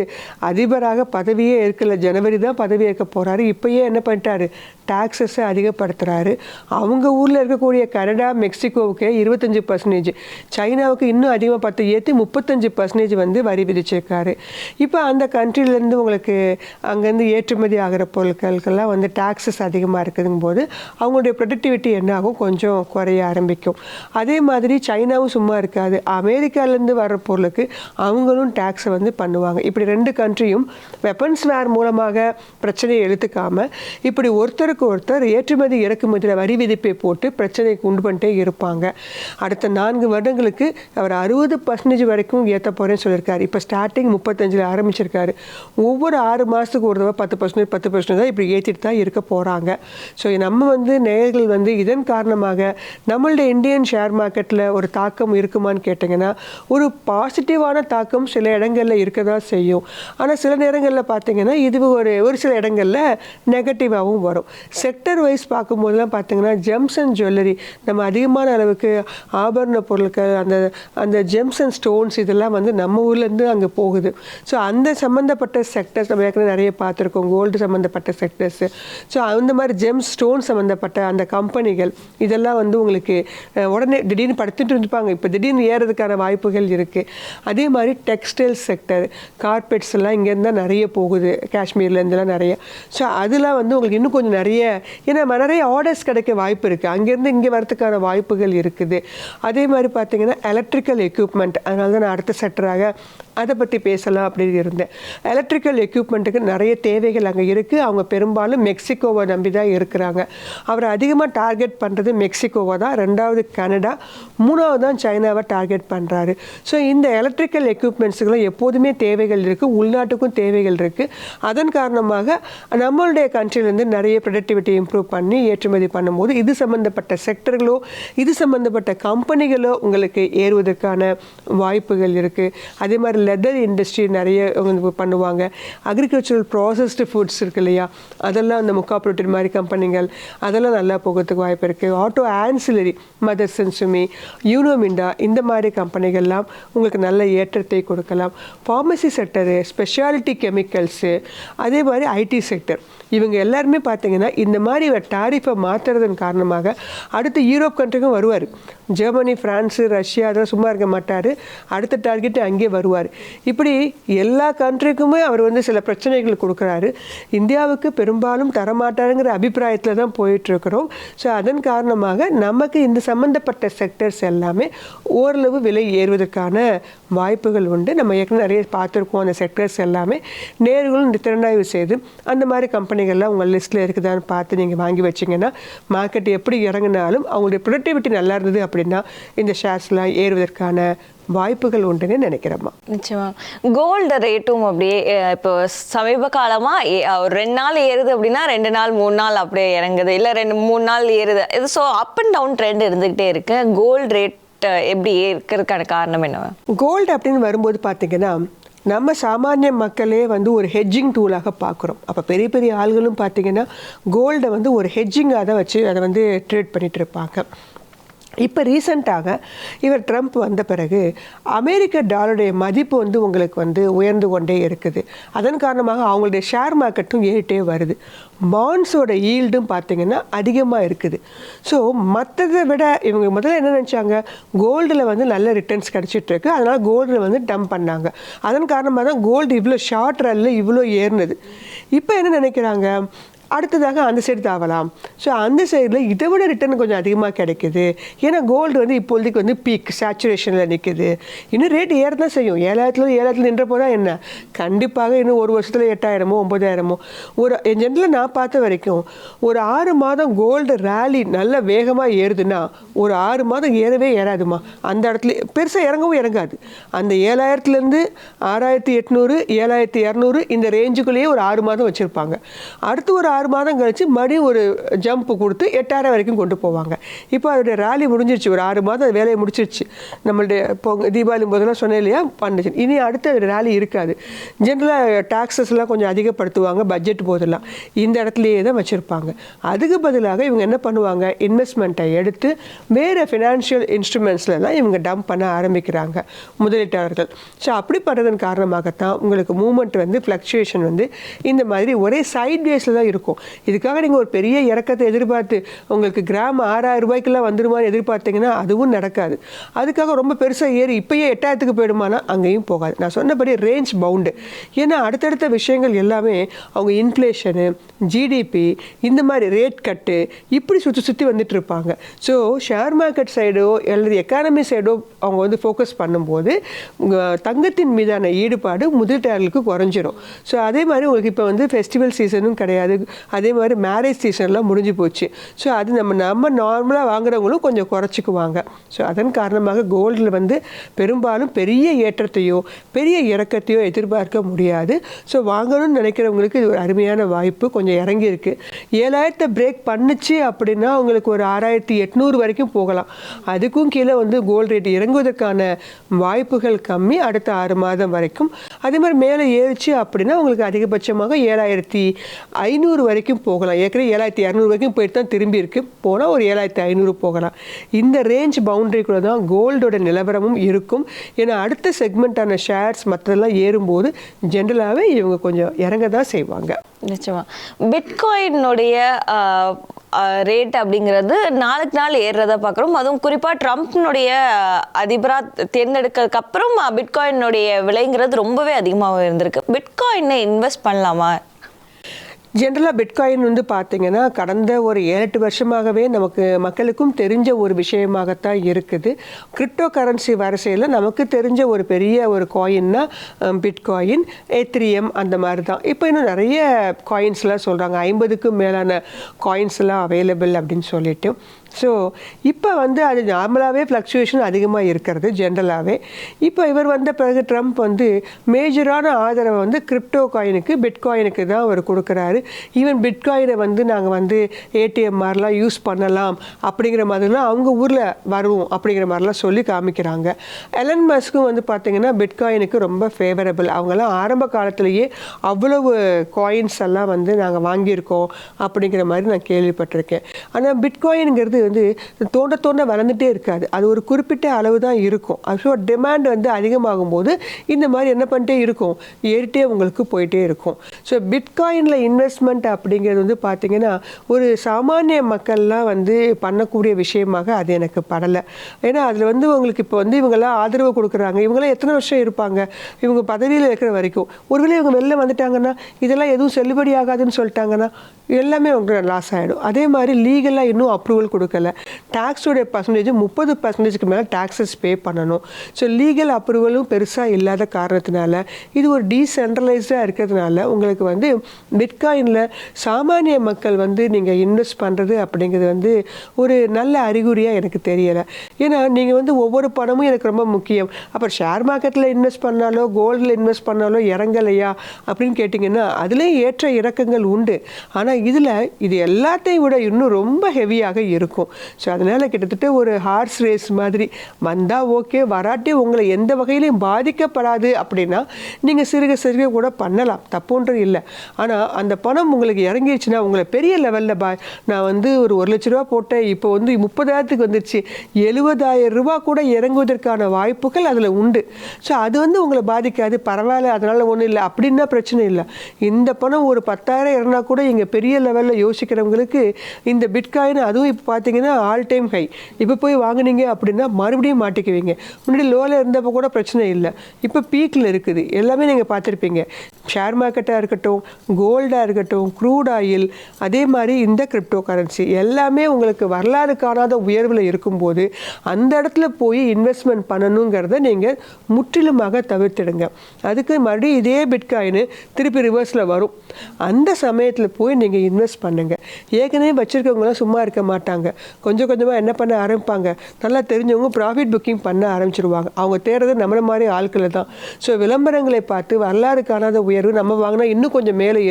அதிபராக பதவியே இருக்கல, ஜனவரி தான் பதவி ஏற்க போகிறாரு. இப்போயே என்ன பண்ணிட்டாரு, டாக்ஸஸை அதிகப்படுத்துகிறாரு. அவங்க ஊரில் இருக்கக்கூடிய கனடா மெக்சிகோவுக்கு 25%, சைனாவுக்கு இன்னும் அதிகமாக 10 ஏற்றி 35% வந்து வரி விதிச்சிருக்காரு. இப்போ அந்த கண்ட்ரிலேருந்து உங்களுக்கு அங்கேருந்து ஏற்றுமதி ஆகிற பொருட்களுக்கெல்லாம் வந்து டாக்ஸஸ் அதிகமாக இருக்குதுங்கும் போது அவங்களுடைய ப்ரொடக்டிவிட்டி என்ன ஆகும், கொஞ்சம் குறைய ஆரம்பிக்கும். அதே மாதிரி சைனாவும் சும்மா இருக்காது, அமெரிக்காலேருந்து வர்ற பொருளுக்கு அவங்களும் டேக்ஸை வந்து பண்ணுவாங்க. இப்படி 2 கண்ட்ரியும் வெப்பன்ஸ் வேர் மூலமாக பிரச்சனையை எழுத்துக்காமல் இப்படி ஒருத்தருக்கு ஒருத்தர் ஏற்றுமதி இறக்குமதியில் வரி விதிப்பை போட்டு பிரச்சனையை கொண்டு பண்ணிட்டே இருப்பாங்க. அடுத்த 4 வருடங்களுக்கு அவர் 60% வரைக்கும் ஏற்ற போகிறேன்னு சொல்லியிருக்காரு. இப்போ ஸ்டார்டிங் 35 ஆரம்பிச்சிருக்காரு. ஒவ்வொரு 6 மாதத்துக்கு ஒரு தடவை 10% தான் இப்படி ஏற்றிட்டு தான் இருக்க போகிறாங்க. ஸோ நம்ம வந்து நேயர்கள் வந்து இதன் காரணமாக நம்மளுடைய இந்தியன் ஷேர் மார்க்கெட்டில் ஒரு தாக்கம் இருக்குமான்னு கேட்டிங்கன்னா ஒரு பாசிட்டிவான தாக்கம் சில இடங்களில் இருக்க தான் செய்யும். ஆனால் சில நேரங்களில் பார்த்தீங்கன்னா இது ஒரு சில இடங்களில் நெகட்டிவாகவும் வரும். செக்டர் வைஸ் பார்க்கும்போதுலாம் பார்த்தீங்கன்னா ஜெம்ஸ் அண்ட் ஜுவல்லரி, நம்ம அதிகமான அளவுக்கு ஆபரண பொருட்கள், அந்த ஜெம்ஸ் அண்ட் ஸ்டோன்ஸ் இதெல்லாம் வந்து நம்ம ஊர்லேருந்து அங்கே போகுது. ஸோ அந்த சம்மந்தப்பட்ட செக்டர்ஸ் நம்ம ஏற்கனவே நிறைய பார்த்துருக்கோம், கோல்டு சம்மந்தப்பட்ட செக்டர்ஸு. ஸோ அந்த மாதிரி ஜெம்ஸ் ஸ்டோன் சம்மந்தப்பட்ட அந்த கம்பெனிகள் இதெல்லாம் வந்து உங்களுக்கு உடனே திடீர்னு படுத்துட்டு இருந்துப்பாங்க, இப்போ திடீர்னு ஏறதுக்கான வாய்ப்புகள் இருக்குது. அதே மாதிரி டெக்ஸ்டைல் செக்டர், கார்பெட்ஸ் எல்லாம் இங்கேருந்து தான் நிறைய போகுது, காஷ்மீர்லேருந்துலாம் நிறைய. ஸோ அதெல்லாம் வந்து உங்களுக்கு இன்னும் கொஞ்சம் நிறைய, ஏன்னா நிறைய ஆர்டர்ஸ் கிடைக்க வாய்ப்பு இருக்குது, அங்கேருந்து இங்கே வரதுக்கான வாய்ப்புகள் இருக்குது. அதே மாதிரி பார்த்தீங்கன்னா எலக்ட்ரிக்கல் எக்யூப்மெண்ட், அதனால தான் நான் அடுத்த செக்டராக அதை பற்றி பேசலாம் அப்படின்னு இருந்தேன். எலக்ட்ரிக்கல் எக்யூப்மெண்ட்டுக்கு நிறைய தேவைகள் அங்கே இருக்குது. அவங்க பெரும்பாலும் மெக்சிகோவை நம்பி தான் இருக்கிறாங்க. அவர் அதிகமாக டார்கெட் பண்ணுறது மெக்சிகோவை தான், 2வது கனடா, 3வது தான் சைனாவை டார்கெட் பண்ணுறாரு. ஸோ இந்த எலக்ட்ரிக்கல் எக்யூப்மெண்ட்ஸுக்கெல்லாம் எப்போதுமே தேவைகள் இருக்குது, உள்நாட்டுக்கும் தேவைகள் இருக்குது. அதன் காரணமாக நம்மளுடைய கண்ட்ரிலேருந்து நிறைய ப்ரொடக்டிவிட்டி இம்ப்ரூவ் பண்ணி ஏற்றுமதி பண்ணும்போது இது சம்மந்தப்பட்ட செக்டர்களோ இது சம்மந்தப்பட்ட கம்பெனிகளோ உங்களுக்கு ஏறுவதற்கான வாய்ப்புகள் இருக்குது. அதே மாதிரி லெதர் இண்டஸ்ட்ரி நிறைய பண்ணுவாங்க. அக்ரிகல்ச்சரல் ப்ராசஸ்டு ஃபுட்ஸ் இருக்கு இல்லையா, அதெல்லாம் அந்த முக்கா புரோட்டீன் மாதிரி கம்பெனிகள் அதெல்லாம் நல்லா போகிறதுக்கு வாய்ப்பு இருக்குது. Auto ancillary, Motherson Sumi, Uno Minda, இந்த மாதிரி கம்பெனிகள்லாம் உங்களுக்கு நல்ல ஏற்றத்தை கொடுக்கலாம். ஃபார்மசி செக்டரு, ஸ்பெஷாலிட்டி கெமிக்கல்ஸு, அதே மாதிரி ஐடி செக்டர், இவங்க எல்லாருமே பார்த்தீங்கன்னா இந்த மாதிரி டாரிஃபை மாற்றுறதன் காரணமாக அடுத்து யூரோப் கண்ட்ரிக்கும் வருவார். ஜெர்மனி, ஃப்ரான்ஸு, ரஷ்யா அதெல்லாம் சும்மா இருக்க மாட்டார், அடுத்த டார்கெட்டு அங்கேயே வருவார். இப்படி எல்லா கண்ட்ரிக்குமே அவர் வந்து சில பிரச்சனைகள் கொடுக்குறாரு. இந்தியாவுக்கு பெரும்பாலும் தரமாட்டாருங்கிற அபிப்பிராயத்தில் தான் போயிட்டுருக்கிறோம். ஸோ அதன் காரணமாக நமக்கு இந்த சம்மந்தப்பட்ட செக்டர்ஸ் எல்லாமே ஓரளவு விலை ஏறுவதற்கான வாய்ப்புகள் உண்டு. நம்ம ஏற்கனவே நிறைய பார்த்துருக்கோம். அந்த செக்டர்ஸ் எல்லாமே நேர்களும் திறனாய்வு செய்து அந்த மாதிரி கம்பெனிகள்லாம் உங்கள் லிஸ்ட்டில் இருக்குதான்னு பார்த்து நீங்கள் வாங்கி வச்சிங்கன்னா மார்க்கெட் எப்படி இறங்கினாலும் அவங்களுடைய ப்ரொடக்டிவிட்டி நல்லா இருந்தது அப்படின்னா இந்த ஷேர்ஸ்லாம் ஏறுவதற்கான வாய்ப்புகள் உண்டுன்னு நினைக்கிறேம்மா. நிச்சயமா. கோல்டு ரேட்டும் அப்படியே இப்போ சமீப காலமாக ஒரு 2 நாள் ஏறுது அப்படின்னா 2 நாள் 3 நாள் அப்படியே இறங்குது, இல்லை 2-3 நாள் ஏறுது. இது so up and down trend இருந்துக்கிட்டே இருக்கு. கோல்டு ரேட் எப்படி இருக்கிறதுக்கான காரணம் என்ன? கோல்டு அப்படின்னு வரும்போது பார்த்தீங்கன்னா நம்ம சாமானிய மக்களே வந்து ஒரு ஹெட்ஜிங் டூலாக பார்க்குறோம். அப்போ பெரிய பெரிய ஆள்களும் பார்த்தீங்கன்னா கோல்டை வந்து ஒரு ஹெட்ஜிங்காக தான் வச்சு அதை வந்து ட்ரேட் பண்ணிகிட்டு இருப்பாங்க. இப்போ ரீசண்டாக இவர் ட்ரம்ப் வந்த பிறகு அமெரிக்க டாலருடைய மதிப்பு வந்து உங்களுக்கு வந்து உயர்ந்து கொண்டே இருக்குது. அதன் காரணமாக அவங்களுடைய ஷேர் மார்க்கெட்டும் ஏறிட்டே வருது. பாண்ட்ஸோட ஈல்டும் பார்த்திங்கன்னா அதிகமாக இருக்குது. ஸோ மற்றதை விட இவங்க முதல்ல என்ன நினச்சாங்க, கோல்டில் வந்து நல்ல ரிட்டர்ன்ஸ் கிடச்சிட்ருக்கு, அதனால் கோல்டில் வந்து டம்ப் பண்ணாங்க. அதன் காரணமாக தான் கோல்டு இவ்வளோ ஷார்ட் ரன்னில் இவ்வளோ ஏறினது. இப்போ என்ன நினைக்கிறாங்க, அடுத்ததாக அந்த சைடு தாவலாம். ஸோ அந்த சைடில் இதை விட ரிட்டர்ன் கொஞ்சம் அதிகமாக கிடைக்குது. ஏன்னா கோல்டு வந்து இப்போதைக்கு வந்து பீக் சேச்சுரேஷனில் நிற்குது. இன்னும் ரேட் ஏற தான் செய்யும். 7,000 நின்ற போதான் என்ன, கண்டிப்பாக இன்னும் ஒரு வருஷத்தில் 8,000 9,000 ஒரு ஜென்ரலாக நான் பார்த்த வரைக்கும் ஒரு 6 மாதம் கோல்டு ரேலி நல்ல வேகமாக ஏறுதுன்னா ஒரு 6 மாதம் ஏறவே ஏறாதுமா. அந்த இடத்துல பெருசாக இறங்கவும் இறங்காது. அந்த 7,000லேருந்து 6,800 7,200 இந்த ரேஞ்சுக்குள்ளேயே ஒரு 6 மாதம் வச்சுருப்பாங்க. அடுத்து ஒரு 6 மாதம் கழிச்சு மறுபடியும் ஒரு ஜம்ப் கொடுத்து 8,000 வரைக்கும் கொண்டு போவாங்க. இப்போ அதோடைய ரேலி முடிஞ்சிருச்சு. ஒரு 6 மாதம் வேலையை முடிச்சிருச்சு. நம்மளுடைய தீபாவளி போதெல்லாம் சொன்னேன் இல்லையா, பண்ணுச்சு. இனி அடுத்த ரேலி இருக்காது. ஜென்ரலாக டாக்ஸஸ்லாம் கொஞ்சம் அதிகப்படுத்துவாங்க பட்ஜெட் போதெல்லாம். இந்த இடத்துலையே தான் வச்சுருப்பாங்க. அதுக்கு பதிலாக இவங்க என்ன பண்ணுவாங்க, இன்வெஸ்ட்மெண்ட்டை எடுத்து வேறு ஃபினான்ஷியல் இன்ஸ்ட்ருமெண்ட்ஸ்லாம் இவங்க டம்ப் பண்ண ஆரம்பிக்கிறாங்க முதலீட்டாளர்கள். ஸோ அப்படி பண்ணுறதன் காரணமாகத்தான் உங்களுக்கு மூமெண்ட் வந்து ஃப்ளக்சுவேஷன் வந்து இந்த மாதிரி ஒரே சைட் வேஸில் தான் இருக்கும். இதுக்காக நீங்கள் ஒரு பெரிய இறக்கத்தை எதிர்பார்த்து உங்களுக்கு கிராம் 6,000 ரூபாய்க்கெல்லாம் வந்துருமான்னு எதிர்பார்த்தீங்கன்னா அதுவும் நடக்காது. அதுக்காக ரொம்ப பெருசாக ஏறி இப்போயே 8,000க்கு போயிடுமானா அங்கேயும் போகாது. நான் சொன்னபடி ரேஞ்ச் பவுண்டு. ஏன்னா அடுத்தடுத்த விஷயங்கள் எல்லாமே அவங்க இன்ஃப்ளேஷனு, ஜிடிபி, இந்த மாதிரி ரேட் கட்டு இப்படி சுற்றி வந்துட்டு இருப்பாங்க. ஸோ ஷேர் மார்க்கெட் சைடோ அல்லது எக்கானமி சைடோ அவங்க வந்து ஃபோக்கஸ் பண்ணும்போது தங்கத்தின் மீதான ஈடுபாடு முதலீட்டாளர்களுக்கு குறைஞ்சிரும். ஸோ அதே மாதிரி உங்களுக்கு இப்போ வந்து ஃபெஸ்டிவல் சீசனும் கிடையாது. அதே மாதிரி மேரேஜ் சீசன்லாம் முடிஞ்சு போச்சு. ஸோ அது நம்ம நார்மலாக வாங்குறவங்களும் கொஞ்சம் குறைச்சிக்குவாங்க. ஸோ அதன் காரணமாக கோல்டில் வந்து பெரும்பாலும் பெரிய ஏற்றத்தையோ பெரிய இறக்கத்தையோ எதிர்பார்க்க முடியாது. ஸோ வாங்கணும்னு நினைக்கிறவங்களுக்கு இது ஒரு அருமையான வாய்ப்பு. கொஞ்சம் இறங்கியிருக்கு. 7,000 பிரேக் பண்ணுச்சு அப்படின்னா உங்களுக்கு ஒரு 6,800 வரைக்கும் போகலாம். அதுக்கும் கீழே வந்து கோல்டு ரேட் இறங்குவதற்கான வாய்ப்புகள் கம்மி அடுத்த 6 மாதம் வரைக்கும். அதே மாதிரி மேலே ஏறிச்சு அப்படின்னா உங்களுக்கு அதிகபட்சமாக 7,500 வரைக்கும் போகலாம். ஏற்கனவே 7,200 வரைக்கும் போயிட்டு தான் திரும்பி இருக்கு. போனால் ஒரு 7,500 போகலாம். இந்த ரேஞ்ச் பவுண்டரிக்குள்ள தான் கோல்டோட நிலவரமும் இருக்கும். ஏன்னா அடுத்த செக்மெண்ட்டான ஷேர்ஸ் மற்றதெல்லாம் ஏறும்போது ஜென்ரலாகவே இவங்க கொஞ்சம் இறங்க தான் செய்வாங்க. நிச்சயமா பிட்காயினுடைய ரேட் அப்படிங்கிறது நாளுக்கு நாள் ஏறுறத பார்க்குறோம். அதுவும் குறிப்பாக ட்ரம்ப்னுடைய அதிபராக தேர்ந்தெடுக்கிறதுக்கு அப்புறம் பிட்காயினுடைய விலைங்கிறது ரொம்பவே அதிகமாக இருந்திருக்கு. பிட்காயினை இன்வெஸ்ட் பண்ணலாமா? ஜென்ரலாக பிட்காயின் வந்து பார்த்திங்கன்னா கடந்த ஒரு 7-8 வருஷமாகவே நமக்கு மக்களுக்கும் தெரிஞ்ச ஒரு விஷயமாகத்தான் இருக்குது. கிரிப்டோ கரன்சி வரிசையில் நமக்கு தெரிஞ்ச ஒரு பெரிய ஒரு காயின்னா பிட்காயின், எத்ரியம் அந்த மாதிரி தான். இப்போ இன்னும் நிறைய காயின்ஸ்லாம் சொல்கிறாங்க. 50க்கும் மேலான காயின்ஸ்லாம் அவைலபிள் அப்படின்னு சொல்லிட்டு. ஸோ இப்போ வந்து அது நார்மலாகவே ஃப்ளக்சுவேஷன் அதிகமாக இருக்கிறது ஜென்ரலாகவே. இப்போ இவர் வந்த பிறகு ட்ரம்ப் வந்து மேஜரான ஆதரவை வந்து கிரிப்டோ காயினுக்கு பிட்காயினுக்கு தான் அவர் கொடுக்குறாரு. ஈவன் பிட்காயினை வந்து நாங்கள் வந்து ஏடிஎம் மாதிரிலாம் யூஸ் பண்ணலாம் அப்படிங்கிற மாதிரிலாம் அவங்க ஊரில் வரும் அப்படிங்கிற மாதிரிலாம் சொல்லி காமிக்கிறாங்க. எலன் மஸ்க்கும் வந்து பார்த்திங்கன்னா பிட்காயினுக்கு ரொம்ப ஃபேவரபிள். அவங்கெல்லாம் ஆரம்ப காலத்திலேயே அவ்வளவு காயின்ஸ் எல்லாம் வந்து நாங்கள் வாங்கியிருக்கோம் அப்படிங்கிற மாதிரி நான் கேள்விப்பட்டிருக்கேன். ஆனால் பிட்காயின்ங்கிறது வந்து தோண்ட வளர்ந்துட்டே இருக்காது. அது ஒரு குறிப்பிட்ட அளவு தான் இருக்கும். ஸோ டிமாண்ட் வந்து அதிகமாகும் போது இந்த மாதிரி என்ன பண்ணிட்டே இருக்கும், ஏறிட்டே உங்களுக்கு போயிட்டே இருக்கும். ஸோ பிட்காயினில் இன்வெஸ்ட்மெண்ட் அப்படிங்கிறது வந்து பார்த்திங்கன்னா ஒரு சாமானிய மக்கள்லாம் வந்து பண்ணக்கூடிய விஷயமாக அது எனக்கு படலை. ஏன்னா அதில் வந்து உங்களுக்கு இப்போ வந்து இவங்கெல்லாம் ஆதரவு கொடுக்குறாங்க. இவங்களாம் எத்தனை வருஷம் இருப்பாங்க, இவங்க பதவியில் இருக்கிற வரைக்கும். ஒருவேளை இவங்க வெளில வந்துட்டாங்கன்னா இதெல்லாம் எதுவும் செல்லுபடி ஆகாதுன்னு சொல்லிட்டாங்கன்னா எல்லாமே உங்களுக்கு லாஸ் ஆகிடும். அதே மாதிரி லீகலாக இன்னும் அப்ரூவல் கொடுக்கல. டேக்ஸோடைய பர்சன்டேஜ் 30% மேலே டேக்ஸஸ் பே பண்ணணும். ஸோ லீகல் அப்ரூவலும் பெருசாக இல்லாத காரணத்தினால இது ஒரு டீசென்ட்ரலைஸ்டாக இருக்கிறதுனால உங்களுக்கு வந்து பிட்காயினில் சாமானிய மக்கள் வந்து நீங்கள் இன்வெஸ்ட் பண்ணுறது அப்படிங்கிறது வந்து ஒரு நல்ல அறிகுறியாக எனக்கு தெரியலை. ஏன்னா நீங்கள் வந்து ஒவ்வொரு பணமும் எனக்கு ரொம்ப முக்கியம். அப்புறம் ஷேர் மார்க்கெட்டில் இன்வெஸ்ட் பண்ணாலோ கோல்டில் இன்வெஸ்ட் பண்ணாலோ இறங்கலையா அப்படின்னு கேட்டிங்கன்னா அதுலேயும் ஏற்ற இறக்கங்கள் உண்டு. ஆனால் இதில் இது எல்லாத்தையும் விட இன்னும் ரொம்ப ஹெவியாக இருக்கும். ஸோ அதனால் கிட்டத்தட்ட ஒரு ஹார்ஸ் ரேஸ் மாதிரி வந்தால் ஓகே, வராட்டி உங்களை எந்த வகையிலையும் பாதிக்கப்படாது அப்படின்னா நீங்கள் சிறுக சிறுக கூட பண்ணலாம், தப்புன்றது இல்லை. ஆனால் அந்த பணம் உங்களுக்கு இறங்கிடுச்சுன்னா உங்களை பெரிய லெவலில் நான் வந்து ஒரு 1 லட்ச ரூபா போட்டேன், இப்போ வந்து 30,000க்கு வந்துருச்சு, 70,000 ரூபா கூட இறங்குவதற்கான வாய்ப்புகள் அதில் உண்டு. ஸோ அது வந்து உங்களை பாதிக்காது, பரவாயில்ல, அதனால் ஒன்றும் இல்லை அப்படின்னா பிரச்சனை இல்லை. இந்த பணம் ஒரு 10,000 இறங்கினா கூட இங்கே பெரிய லெவலில் யோசிக்கிறவங்களுக்கு இந்த பிட்காயின், அதுவும் இப்போ பார்த்தீங்கன்னா ஆல் டைம் ஹை. இப்போ போய் வாங்குனீங்க அப்படின்னா மறுபடியும் மாட்டிக்குவீங்க. முன்னாடி லோவில் இருந்தப்போ கூட பிரச்சனை இல்லை, இப்போ பீக்கில் இருக்குது. எல்லாமே நீங்கள் பார்த்துருப்பீங்க. ஷேர் மார்க்கெட்டாக இருக்கட்டும், கோல்டாக இருக்கட்டும், க்ரூட் ஆயில், அதே மாதிரி இந்த கிரிப்டோ கரன்சி எல்லாமே உங்களுக்கு வரலாறு காணாத உயர்வில் இருக்கும்போது அந்த இடத்துல போய் இன்வெஸ்ட்மெண்ட் பண்ணணுங்கிறத நீங்கள் முற்றிலுமாக தவிர்த்திடுங்க. அதுக்கு மறுபடியும் இதே பிட்காயின் திருப்பி ரிவர்ஸில் வரும். அந்த சமயத்தில் போய் நீங்கள் இன்வெஸ்ட் பண்ணுங்கள். ஏற்கனவே வச்சுருக்கவங்களாம் சும்மா இருக்க மாட்டாங்க. கொஞ்சம் கொஞ்சமாக என்ன பண்ண ஆரம்பிப்பாங்க, நல்லா தெரிஞ்சவங்க ப்ராஃபிட் புக்கிங் பண்ண ஆரம்பிச்சிருவாங்க. அவங்க தேடுறது நம்மள மாதிரி ஆட்களை தான். ஸோ விளம்பரங்களை பார்த்து வரலாறு காணாத உயர்வு, நம்ம வாங்கினா இன்னும் கொஞ்சம் மேலே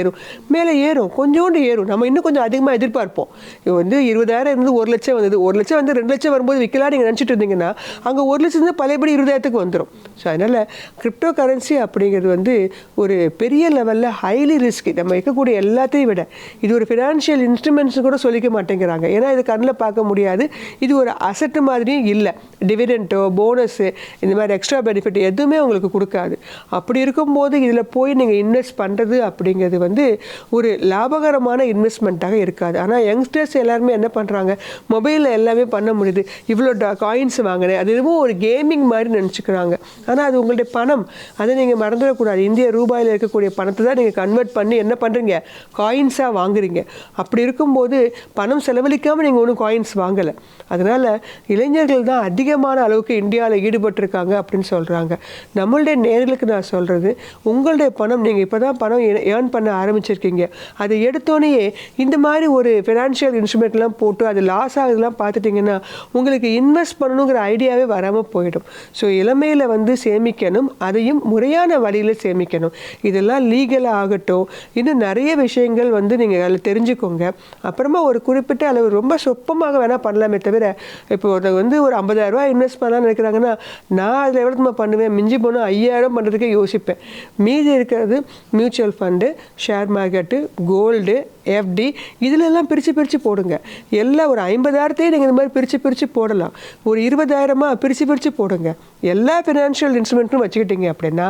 ஏறும், கொஞ்சோண்டு ஏறும், நம்ம இன்னும் கொஞ்சம் அதிகமாக எதிர்பார்ப்போம். இது வந்து 20,000 இருந்து 1 லட்சம் வந்தது, 1 லட்சம் வந்து 2 லட்சம் வரும்போது விற்கலாம் நீங்கள் நினச்சிட்டு இருந்தீங்கன்னா அங்கே 1 லட்சம் இருந்து பழையபடி 20,000க்கு வந்துடும். ஸோ அதனால் கிரிப்டோ கரன்சி அப்படிங்கிறது வந்து ஒரு பெரிய லெவலில் ஹைலி ரிஸ்க். நம்ம இருக்கக்கூடிய எல்லாத்தையும் விட இது ஒரு ஃபினான்ஷியல் இன்ஸ்ட்ருமெண்ட்ஸ் கூட சொல்லிக்க மாட்டேங்கிறாங்க. ஏன்னா இது கண்ணில் பார்க்க முடியாது. இது ஒரு அசட்டு மாதிரியும் இல்லை. டிவிடெண்ட்டோ போனஸு இந்த மாதிரி எக்ஸ்ட்ரா பெனிஃபிட் எதுவுமே உங்களுக்கு கொடுக்காது. அப்படி இருக்கும்போது இதில் போய் நீங்கள் இன்வெஸ்ட் பண்ணுறது அப்படிங்கிறது வந்து ஒரு லாபகரமான இன்வெஸ்ட்மெண்ட்டாக இருக்காது. ஆனால் யங்ஸ்டர்ஸ் எல்லாருமே என்ன பண்ணுறாங்க, மொபைலில் எல்லாமே பண்ண முடியுது, இவ்வளோ காயின்ஸ் வாங்கினேன், அது எதுவும் ஒரு கேமிங் மாதிரி நினச்சிக்கிறாங்க. ஆனால் அது உங்களுடைய பணம், அதை நீங்கள் மறந்துடக்கூடாது. இந்திய ரூபாயில் இருக்கக்கூடிய பணத்தை தான் நீங்கள் கன்வெர்ட் பண்ணி என்ன பண்ணுறீங்க, காயின்ஸாக வாங்குறீங்க. அப்படி இருக்கும்போது பணம் செலவழிக்காமல் நீங்கள் ஒன்றும் காயின்ஸ் வாங்கலை. அதனால் இளைஞர்கள் தான் அதிகமான அளவுக்கு இந்தியாவில் ஈடுபட்டிருக்காங்க அப்படின்னு சொல்கிறாங்க. நம்மளுடைய நேர்களுக்கு நான் சொல்கிறது, உங்களுடைய பணம் நீங்கள் இப்போ தான் பணம் ஏர்ன் பண்ண ஆரம்பிச்சிருக்கீங்க, அதை எடுத்தோன்னே இந்த மாதிரி ஒரு ஃபினான்ஷியல் இன்ஸ்ட்ருமெண்ட்லாம் போட்டு அது லாஸ் ஆகுதுலாம் பார்த்துட்டிங்கன்னா உங்களுக்கு இன்வெஸ்ட் பண்ணணுங்கிற ஐடியாவே வராமல் போயிடும். ஸோ இளமையில் வந்து சேமிக்கணும், அதையும் முறையான வழியில் சேமிக்கணும். இதெல்லாம் லீகலாக ஆகட்டும், இன்னும் நிறைய விஷயங்கள் வந்து நீங்கள் அதில் தெரிஞ்சுக்கோங்க. அப்புறமா ஒரு குறிப்பிட்ட அளவு ரொம்ப சொப்பமாக வேணால் பண்ணலாமே தவிர, இப்போ வந்து ஒரு 50,000 ரூபா இன்வெஸ்ட் பண்ணலாம்னு நினைக்கிறாங்கன்னா நான் அதில் எவ்வளோ பண்ணுவேன், மிஞ்சி போனால் 5,000 பண்ணுறதுக்கே யோசிப்பேன். மீதி இருக்கிறது mutual fund, share market, gold, FD, இதிலெல்லாம் பிரித்து போடுங்க. எல்லாம் ஒரு 50,000த்தையும் நீங்கள் இந்த மாதிரி பிரித்து போடலாம். ஒரு 20,000 பிரித்து போடுங்க. எல்லா ஃபினான்ஷியல் இன்ஸ்ட்ருமெண்ட்டும் வச்சுக்கிட்டீங்க அப்படின்னா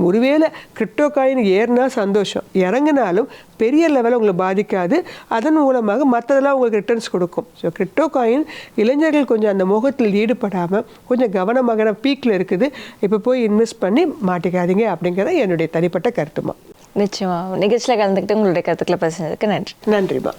ஒருவேளை கிரிப்டோ காயின் ஏறினா சந்தோஷம், இறங்கினாலும் பெரிய லெவலில் உங்களை பாதிக்காது. அதன் மூலமாக மற்றதெல்லாம் உங்களுக்கு ரிட்டர்ன்ஸ் கொடுக்கும். ஸோ கிரிப்டோ காயின் இளைஞர்கள் கொஞ்சம் அந்த முகத்தில் ஈடுபடாமல் கொஞ்சம் கவனமாக பீக்கில் இருக்குது, இப்போ போய் இன்வெஸ்ட் பண்ணி மாட்டிக்காதீங்க அப்படிங்கிறத என்னுடைய தனிப்பட்ட கருத்துமா. நிச்சயமா நிகழ்ச்சியில் கலந்துக்கிட்டு உங்களுடைய கருத்துக்களை பேசுனதுக்கு நன்றி. நன்றிமா.